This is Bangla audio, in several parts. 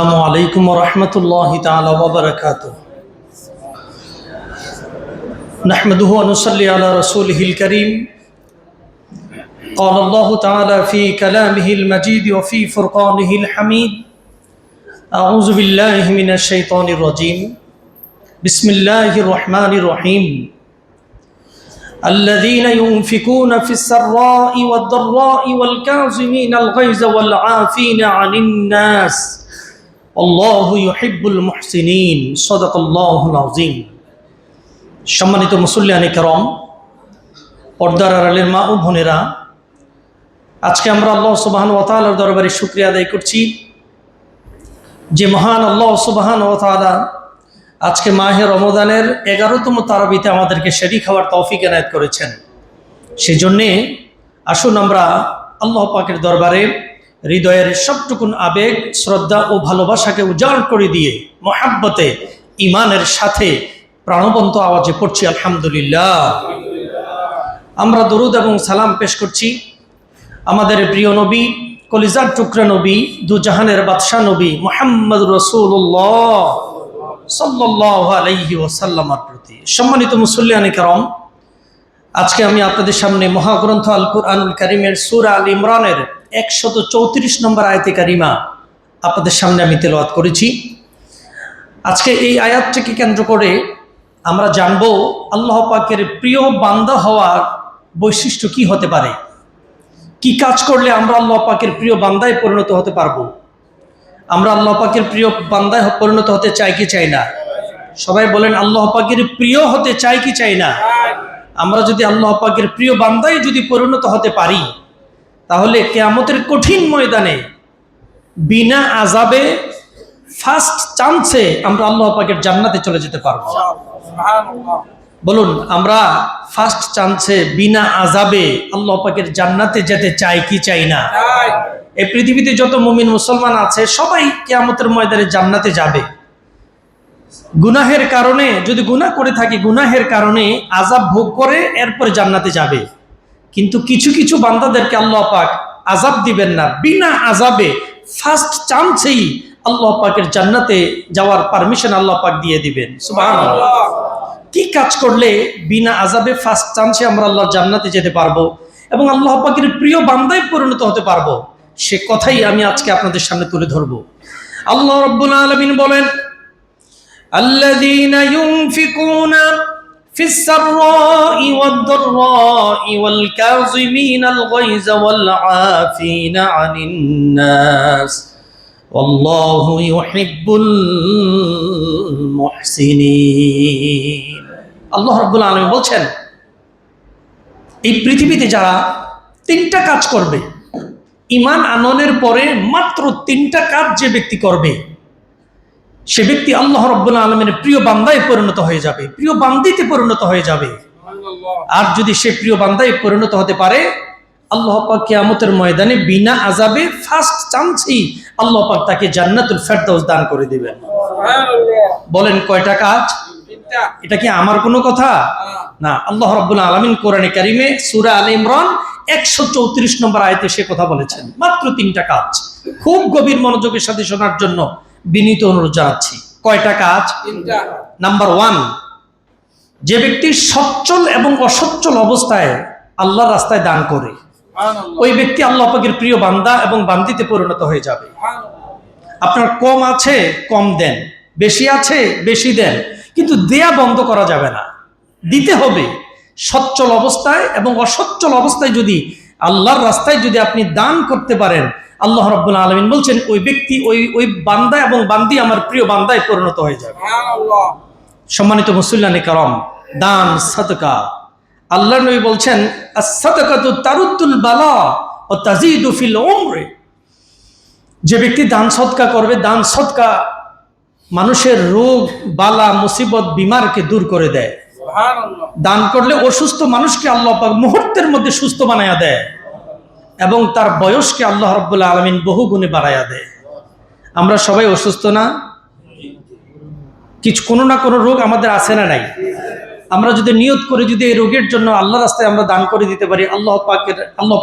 السلام عليكم ورحمة الله تعالى وبركاته. نحمده ونصلي على رسوله الكريم. قال الله تعالى في كلامه المجيد وفي فرقانه الحميد. أعوذ بالله من الشيطان الرجيم. بسم الله الرحمن الرحيم. الذين ينفقون في السراء والضراء والكاظمين الغيظ والعافين عن الناس والله يحب المحسنين. صدق الله العظيم. সম্মানিত মুসল্লিয়ানে কেরাম, পর্দার আড়ালের মা ও বোনেরা, আজকে আমরা আল্লাহ সুবহানাহু ওয়া তাআলার দরবারে শুকরিয়া আদায় করছি যে মহান আল্লাহ সুবহানাহু ওয়া তাআলা আজকে মাহে রমজানের 11তম তারাবিতে আমাদেরকে শরীক হওয়ার তৌফিক এনায়েত করেছেন। সেই জন্যে আসুন আমরা আল্লাহ পাকের দরবারে হৃদয়ের সবটুকুন আবেগ, শ্রদ্ধা ও ভালোবাসাকে উজাড় করে দিয়ে মহাব্বতে ইমানের সাথে প্রাণবন্ত আওয়াজে পড়ছি আলহামদুলিল্লাহ। আমরা দরুদ এবং সালাম পেশ করছি আমাদের প্রিয় নবী, কলিজার টুকরা নবী, দু জাহানের বাদশাহ নবী মুহাম্মদ রাসূলুল্লাহ সাল্লাল্লাহু আলাইহি ওয়াসাল্লামের প্রতি। সম্মানিত মুসল্লিয়ানে কেরাম, আজকে আমি আপনাদের সামনে মহাগ্রন্থ আল কুরআনুল কারীমের সূরা আল ইমরানের 134 নম্বর আয়াতে কারিমা আপনাদের সামনে আমি তেলাওয়াত করেছি। আজকে এই আয়াতটিকে কেন্দ্র করে আমরা জানব আল্লাহ পাকের প্রিয় বান্দা হওয়ার বৈশিষ্ট্য কি হতে পারে, কি কাজ করলে আমরা আল্লাহ পাকের প্রিয় বান্দায় পরিণত হতে পারবো। আমরা আল্লাহ পাকের প্রিয় বান্দায় পরিণত হতে চাই কি চাই না? সবাই বলেন, আল্লাহ পাকের প্রিয় হতে চাই কি চাই না? আমরা যদি আল্লাহ পাকের প্রিয় বান্দায় যদি পরিণত হতে পারি, তাহলে কিয়ামতের কঠিন ময়দানে বিনা আযাবে ফার্স্ট চান্সে আমরা আল্লাহ পাকের জান্নাতে চলে যেতে পারবো। বলুন, আমরা ফার্স্ট চান্সে বিনা আযাবে আল্লাহ পাকের জান্নাতে যেতে চাই কি চাই না? এই পৃথিবীতে যত মুমিন মুসলমান আছে সবাই কিয়ামতের ময়দানে জান্নাতে যাবে। গুনাহের কারণে, যদি গুনাহ করে থাকি, গুনাহের কারণে আযাব ভোগ করে এরপরে জান্নাতে যাবে। কিন্তু কিছু কিছু বান্দাদেরকে আল্লাহ পাক আযাব দিবেন না, বিনা আযাবে ফার্স্ট চান্সেই আল্লাহ পাকের জান্নাতে যাওয়ার পারমিশন আল্লাহ পাক দিয়ে দিবেন। সুবহানাল্লাহ। কি কাজ করলে বিনা আযাবে ফার্স্ট চান্সে আমরা আল্লাহর জান্নাতে যেতে পারবো এবং আল্লাহ পাকের প্রিয় বান্দায় পরিণত হতে পারবো, সে কথাই আমি আজকে আপনাদের সামনে তুলে ধরবো। আল্লাহ রাব্বুল আলামিন বলেন, আল্লাযীনা ইউনফিকুনা ফিস সাররাই ওয়াদ দাররাই ওয়াল কাযিমিনাল গায়যা ওয়াল আফিনা আনিন নাস ওয়াল্লাহু ইউহিব্বুল মুহসিনিন। আল্লাহ রাব্বুল আলামিন বলছেন, এই পৃথিবীতে যারা 3টা কাজ করবে, ঈমান আনয়নের পরে মাত্র 3টা কাজ যে ব্যক্তি করবে, সে ব্যক্তি আল্লাহ রাব্বুল আলামিনের প্রিয় বান্দায় পরিণত হয়ে যাবে, প্রিয় বান্দিতে পরিণত হয়ে যাবে। আর যদি সে প্রিয় বান্দায় পরিণত হতে পারে, আল্লাহ পাক কিয়ামতের ময়দানে বিনা আযাবে ফার্স্ট চান্সেই আল্লাহ পাক তাকে জান্নাতুল ফেরদাউস দান করে দিবেন। বলেন, কয়টা কাজ? এটা কি আমার কোনো কথা না, আল্লাহ রাব্বুল আলামিন কোরআনে কারীমে সূরা আলে ইমরান 134 নম্বর আয়াতে সে কথা বলেছেন। মাত্র 3টা কাজ। খুব গভীর মনোযোগের সাথে শোনার জন্য বিনীত অনুরোধ জানাচ্ছি। কয়টা কাজ? 3টা। নাম্বার 1, যে ব্যক্তি সচ্ছল এবং অসচ্ছল অবস্থায় আল্লাহর রাস্তায় দান করে, ওই ব্যক্তি আল্লাহ পাকের প্রিয় বান্দা এবং বান্দিতে পরিণত হয়ে যাবে। আপনার কম আছে, কম দেন, বেশি আছে, বেশি দেন, কিন্তু দেয়া বন্ধ করা যাবে না, দিতে হবে। সচ্ছল অবস্থায় এবং অসচ্ছল অবস্থায় যদি আল্লাহর রাস্তায় যদি আপনি দান করতে পারেন, আল্লাহ রাব্বুল আলামিন বলছেন ওই ব্যক্তি, ওই বান্দা এবং বান্দি আমার প্রিয় বান্দায় পরিণত হয়ে যাবে। সম্মানিত মুসল্লিয়ানে কেরাম, দান সাদকা, আল্লাহর নবী বলছেন, আস-সাদাকাতু তারুদ্দুল বালা ওয়া তাজিদু ফিল উমরি। যে ব্যক্তি দান সদকা করবে, দান সদকা মানুষের রোগ, বালা, মুসিবত, বিমারকে দূর করে দেয়। দান করলে অসুস্থ মানুষকে আল্লাহ পাক মুহূর্তের মধ্যে সুস্থ বানায়া দেয় এবং তার বয়সকে আল্লাহ রাব্বুল আলামিন বহু গুণে বাড়ায়া দেয়। আমরা সবাই অসুস্থ না? কিছু কোনো না কোনো রোগ আমাদের আছে না নাই? আমরা যদি নিয়ত করে যদি এই রোগের জন্য আল্লাহর রাস্তায় আমরা দান করে দিতে পারি, আল্লাহ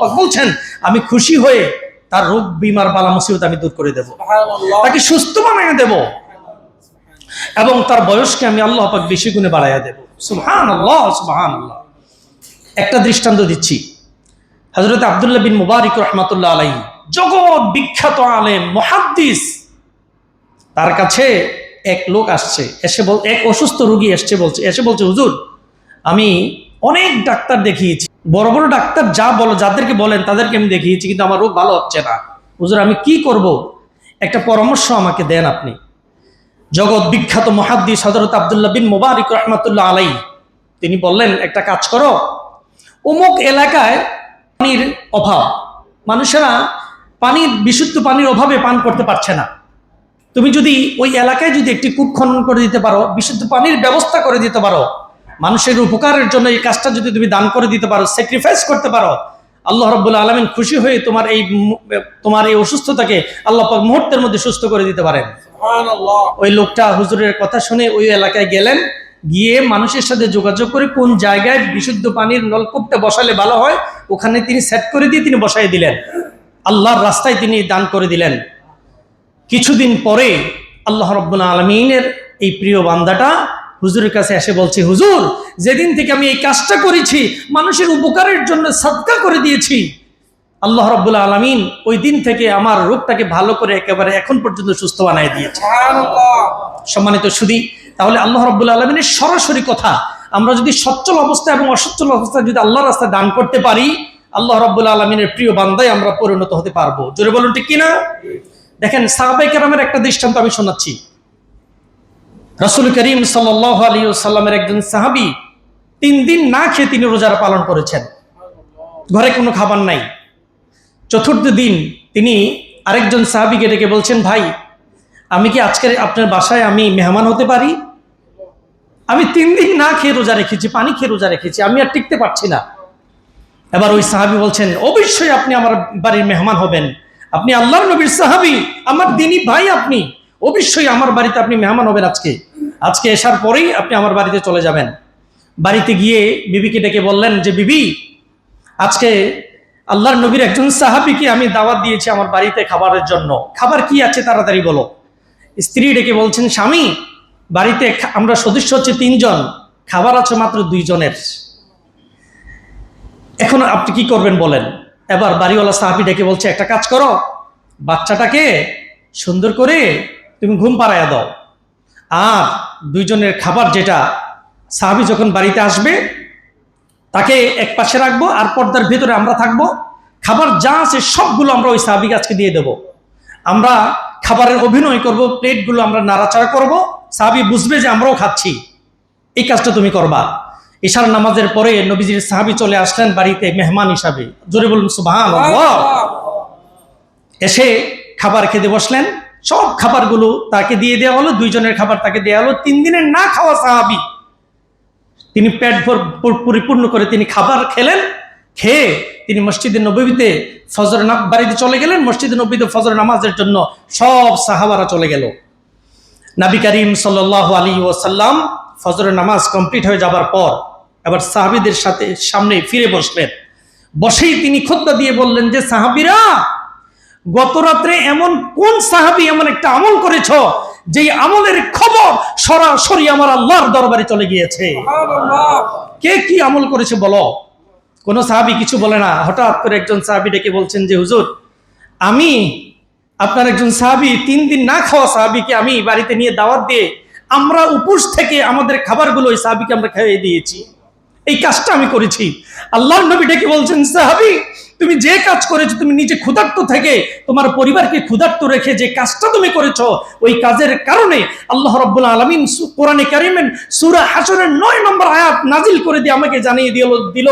পাক বলছেন, আমি খুশি হয়ে তার রোগ বিমার বালা মুসিবত আমি দূর করে দেব, তাকে সুস্থ বানিয়ে দেব, এবং তার বয়সকে আমি আল্লাহ পাক বেশি গুণে বাড়াইয়া দেব। সুবহানাল্লাহ, সুবহানাল্লাহ। একটা দৃষ্টান্ত দিচ্ছি। হযরত আব্দুল্লাহ বিন মুবারক রাহমাতুল্লাহ আলাইহি, জগৎ বিখ্যাত আলেম, মুহাদ্দিস, তার কাছে এক লোক আসছে, এক অসুস্থ রোগী এসে বলছে হুজুর, আমি অনেক ডাক্তার দেখিয়েছি, বড় বড় ডাক্তার যাদেরকে বলেন তাদেরকে আমি দেখিয়েছি, কিন্তু আমার রোগ ভালো হচ্ছে না। হুজুর, আমি কি করব? একটা পরামর্শ আমাকে দেন আপনি। জগৎ বিখ্যাত মুহাদ্দিস হযরত আব্দুল্লাহ বিন মুবারক রাহমাতুল্লাহ আলাইহি তিনি বললেন, একটা কাজ করো, অমুক এলাকায় পানির অভাব, মানুষেরা বিশুদ্ধ পানির অভাবে পান করতে পারছে না। তুমি যদি ওই এলাকায় যদি একটি কূপ খনন করে দিতে পারো, বিশুদ্ধ পানির ব্যবস্থা করে দিতে পারো, মানুষের উপকারের জন্য এই কাজটা যদি তুমি দান করে দিতে পারো, স্যাক্রিফাইস করতে পারো, আল্লাহ রাব্বুল আলামিন খুশি হয়ে তোমার এই অসুস্থতাকে আল্লাহ পাক মুহূর্তের মধ্যে সুস্থ করে দিতে পারেন। সুবহানাল্লাহ। ওই লোকটা হুজুরের কথা শুনে ওই এলাকায় গেলেন, গিয়ে মানুষের সাথে যোগাযোগ করে কোন জায়গায় বিশুদ্ধ পানির নলকূপটা বসালে ভালো হয় ওখানে তিনি সেট করে দিয়ে তিনি বসাই দিলেন, আল্লাহর রাস্তায় তিনি দান করে দিলেন। কিছুদিন পরে আল্লাহ রাব্বুল আলামিনের এই প্রিয় বান্দাটা হুজুরের কাছে এসে বলছে, হুজুর, যেদিন থেকে আমি এই কাজটা করেছি, মানুষের উপকারের জন্য সাদকা করে দিয়েছি, আল্লাহ রাব্বুল আলামিন ওই দিন থেকে আমার রোগটাকে ভালো করে একেবারে এখন পর্যন্ত সুস্থ বানিয়ে দিয়েছে। সুবহানাল্লাহ। সম্মানিত সুধী, তাহলে আল্লাহ রাব্বুল আলামিনের সরাসরি কথা, আমরা যদি সচ্ছল অবস্থা এবং অসচ্ছল অবস্থায় যদি আল্লাহর রাস্তায় দান করতে পারি, আল্লাহ রাব্বুল আলামিনের প্রিয় বান্দায় আমরা পরিণত হতে পারবো। জোরে বলুন ঠিক কিনা? দেখেন, সাহাবায়ে কেরামের একটা দৃষ্টান্ত আমি শোনাচ্ছি। রাসূল করিম সাল্লাল্লাহু আলাইহি ওয়াসাল্লামের একজন সাহাবী 3 দিন না খেয়ে তিনি রোজা পালন করেছেন, ঘরে কোনো খাবার নাই। চতুর্থ দিন তিনি আরেকজন সাহাবীকে ডেকে বলছেন, ভাই, আমি কি আজকে আপনার বাসায় আমি মেহমান হতে পারি? আমি 3 দিন না খেয়ে রোজা রেখেছি, পানি খেয়ে রোজা রেখেছি, আমি আর টিকতে পারছি না। এবার ওই সাহাবী বলছেন, অবশ্যই আপনি আমার বাড়ির মেহমান হবেন, আপনি আল্লাহর নবীর সাহাবী, আমার দ্বীনী ভাই, আপনি অবশ্যই আমার বাড়িতে আপনি মেহমান হবেন। আজকে এসার পরেই আপনি আমার বাড়িতে চলে যাবেন। বাড়িতে গিয়ে বিবিকে ডেকে বললেন যে, বিবি, আজকে আল্লাহর নবীর একজন সাহাবীকে আমি দাওয়াত দিয়েছি আমার বাড়িতে খাবারের জন্য, খাবার কি আছে তাড়াতাড়ি বলো। স্ত্রী ডেকে বলছেন, স্বামী, বাড়িতে আমরা সদস্য হচ্ছে 3 জন, খাবার আছে মাত্র 2 জনের, এখন আপনি কি করবেন বলেন। এবার বাড়িওয়ালা সাহাবী ডেকে বলছে, একটা কাজ করো, বাচ্চাটাকে সুন্দর করে তুমি ঘুম পাড়াইয়া দাও, আর 2 জনের খাবার যেটা, সাহাবী যখন বাড়িতে আসবে তাকে এক পাশে রাখবো, আর পর্দার ভেতরে আমরা থাকবো, খাবার যা আছে সবগুলো আমরা ওই সাহাবীকে আজকে দিয়ে দেব। আমরা খাবারের অভিনয় করব, প্লেটগুলো আমরা নাড়াচাড়া করব, সাহাবী বুঝবে যে আমরাও খাচ্ছি। এই কাজটা তুমি করবা। ইশার নামাজের পরে নবীজির সাহাবী চলে আসলেন বাড়িতে মেহমান হিসাবে। জোরে বলুন সুবহানাল্লাহ। এসে খাবার খেতে বসলেন, সব খাবারগুলো তাকে দিয়ে দেওয়া হলো, 2 জনের খাবার তাকে দেওয়া হলো। 3 দিনের না খাওয়া সাহাবী, তিনি পেট পরিপূর্ণ করে তিনি খাবার খেলেন। খেয়ে তিনি মসজিদে নববীতে বাড়িতে চলে গেলেন। মসজিদে নববীতে ফজর নামাজের জন্য সব সাহাবারা চলে গেল। নবী করিম সাল্লাল্লাহু আলাইহি ওয়াসাল্লাম ফজরের নামাজ কমপ্লিট হয়ে যাবার পর এবার সাহাবীদের সামনে ফিরে বসলেন। বসেই তিনি খুতবা দিয়ে বললেন যে, সাহাবীরা, গত রাত্রে এমন কোন সাহাবী এমন একটা আমল করেছ যে আমলের খবর সরাসরি আমার আল্লাহর দরবারে চলে গিয়েছে? কে কি আমল করেছে বলো। কোন সাহাবী কিছু বলে না। হঠাৎ করে একজন সাহাবী ডেকে বলছেন যে, হুজুর, আমি আপনার একজন সাহাবী, 3 দিন না খাওয়া সাহাবীকে আমি বাড়িতে নিয়ে দাওয়াত দিয়ে আমরা উপোস থেকে আমাদের খাবারগুলো ওই সাহাবীকে আমরা খাইয়ে দিয়েছি। এই কাজটা আমি করেছি। আল্লাহর নবী ডেকে বলছেন, সাহাবী, তুমি যে কাজ করেছো, তুমি নিজে ক্ষুধার্ত থেকে তোমার পরিবারকে ক্ষুধার্ত রেখে যে কাজটা তুমি করেছো, ওই কাজের কারণে আল্লাহ রাব্বুল আলামিন কোরআনে কারীমের সূরা হাশরের 9 নম্বর আয়াত নাজিল করে দিয়ে আমাকে জানিয়ে দিল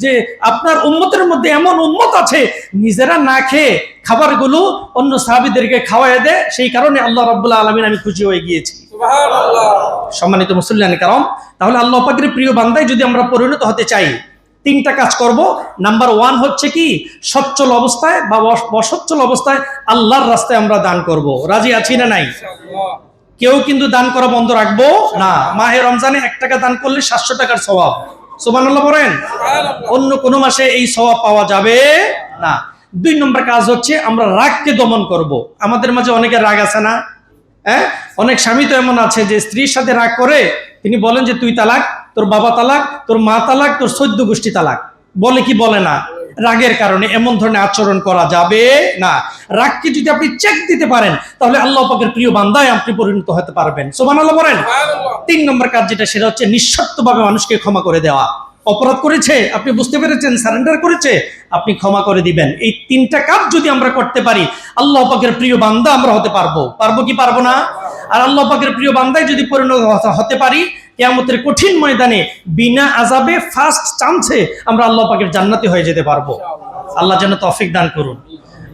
যে আপনার উম্মতের মধ্যে এমন উম্মত আছে নিজেরা না খেয়ে খাবারগুলো অন্য সাহাবীদেরকে খাওয়ায় দেয়, সেই কারণে আল্লাহ রাব্বুল আলামিন আমি খুশি হয়ে গিয়েছি। সুবহানাল্লাহ। সম্মানিত মুসল্লিয়ান কিরাম, তাহলে আল্লাহ পাকের প্রিয় বান্দায় যদি আমরা পরিণত হতে চাই, 3টা কাজ করব। নাম্বার 1 হচ্ছে কি, সচ্ছল অবস্থায় বা অসচ্ছল অবস্থায় আল্লাহর রাস্তায় আমরা দান করব। রাজি আছি না নাই? কেউ কিন্তু দান করা বন্ধ রাখবো না। মাহে রমজানে 1 টাকা দান করলে 700 টাকার সওয়াব। সুবহানাল্লাহ বলেন। অন্য কোন মাসে এই সওয়াব পাওয়া যাবে না। 2 নম্বর কাজ হচ্ছে আমরা রাগকে দমন করব। আমাদের মাঝে অনেকের রাগ আছে না? হ্যাঁ, অনেক স্বামী তো এমন আছে যে স্ত্রীর সাথে রাগ করে তিনি বলেন যে তুই তালাক, তোর বাবা তালাক, তোর মা তালাক, তোর 14 গোষ্ঠী তালাক। বলে কি বলে না? রাগের কারণে এমন ধরনের আচরণ করা যাবে না। রাগকে যদি আপনি চেক দিতে পারেন তাহলে আল্লাহ পাকের প্রিয় বান্দায় আপনি পরিণত হতে পারবেন। সুবহানাল্লাহ বলেন। 3 নম্বর কাজ যেটা, সেটা হচ্ছে নিঃশর্তভাবে মানুষকে ক্ষমা করে দেওয়া। অপরাধ করেছে, আপনি বুঝতে পেরেছেন, সারেন্ডার করেছে, আপনি ক্ষমা করে দিবেন। এই 3টা কাজ যদি আমরা করতে পারি আল্লাহ পাকের প্রিয় বান্দা আমরা হতে পারবো। পারবো কি পারবো না? আর আল্লাহ পাকের প্রিয় বান্দায় যদি পরিণত হতে পারি, কিয়ামতের কঠিন ময়দানে বিনা আযাবে ফার্স্ট চান্সে আমরা আল্লাহ পাকের জান্নাতি হয়ে যেতে পারবো। আল্লাহ যেন তৌফিক দান করুন।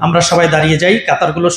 আমরা সবাই দাঁড়িয়ে যাই, কাতারগুলো